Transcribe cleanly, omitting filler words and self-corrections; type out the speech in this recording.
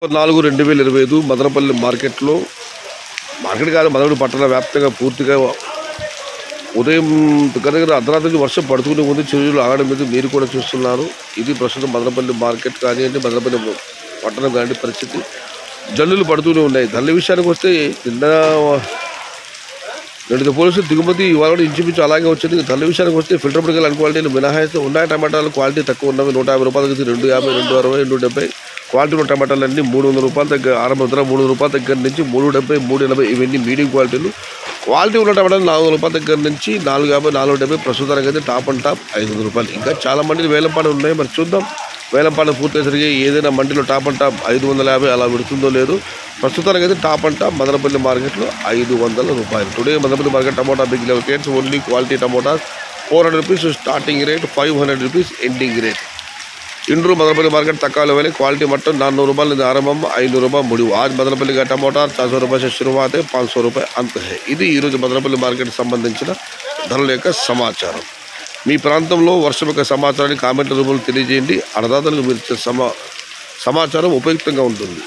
4/2025 Madanapalle market కాదు మదనపల్లి పట్టణ వ్యాప్తంగా పూర్తిగా ఉదయం దగ్గర అర్ధరాత్రి నుంచి వర్షం పడుతూనే ఉంది. చెరువులు ఆగడం మీద మీరు కూడా చూస్తున్నారు. ఇది ప్రస్తుతం మదనపల్లి మార్కెట్ కానివ్వండి, మదనపల్లి పట్టణం కానివ్వండి పరిస్థితి. జల్లులు పడుతూనే ఉన్నాయి. ధరల విషయానికి వస్తే నిన్న రెండు పోలీసులు దిగుమతి ఇవాళ కూడా ఇంచుమించు అలాగే వచ్చింది. ధరల విషయానికి వస్తే ఫిల్టర్ పొడికలు అన్ని క్వాలిటీలు మినహాయిస్తే ఉన్నాయి. టమాటాలు క్వాలిటీ తక్కువ ఉన్నవి 150 రూపాయల దగ్గర 250, 260, 270. క్వాలిటీ ఉన్న టమాటాలన్నీ 300 రూపాయల దగ్గర 600, 300 రూపాయల దగ్గర నుంచి 370, 380 ఇవన్నీ మీడియం క్వాలిటీలు. క్వాలిటీ ఉన్న టమాటాలు 400 రూపాయల దగ్గర నుంచి 450, 470. ప్రస్తుతానికి అయితే టాప్ అండ్ టాప్ 500 రూపాయలు. ఇంకా చాలా మంది వేలంపాట ఉన్నాయి. మరి చూద్దాం వేలంపాట పూర్తయ్యేసరికి ఏదైనా మండిలో టాప్ అండ్ టాప్ 550 అలా విడుతుందో లేదు. ప్రస్తుతానికి అయితే టాప్ అండ్ టాప్ మదనపల్లి మార్కెట్లో 500 రూపాయలు. Today Madanapalle market tomato big level rates only quality tomato 400 rupees starting rate, 500 rupees ending rate. इंड्रू मदनपल्ली मार्केट तक क्वालिटी मटन 400 रुपये आरंभ 500 रुपये मुड़ी. आज मदनपल्ली का टमाटा 400 रुपये से शुरुआत है, 500 रुपये अंत है. ఇది ఈరోజు మదనపల్లి మార్కెట్ సంబంధించిన ధరల యొక్క సమాచారం. మీ ప్రాంతంలో వర్షం యొక్క సమాచారాన్ని కామెంట్ల రూపంలో తెలియజేయండి. అన్నదాతలకు మీరు సమాచారం ఉపయుక్తంగా ఉంటుంది.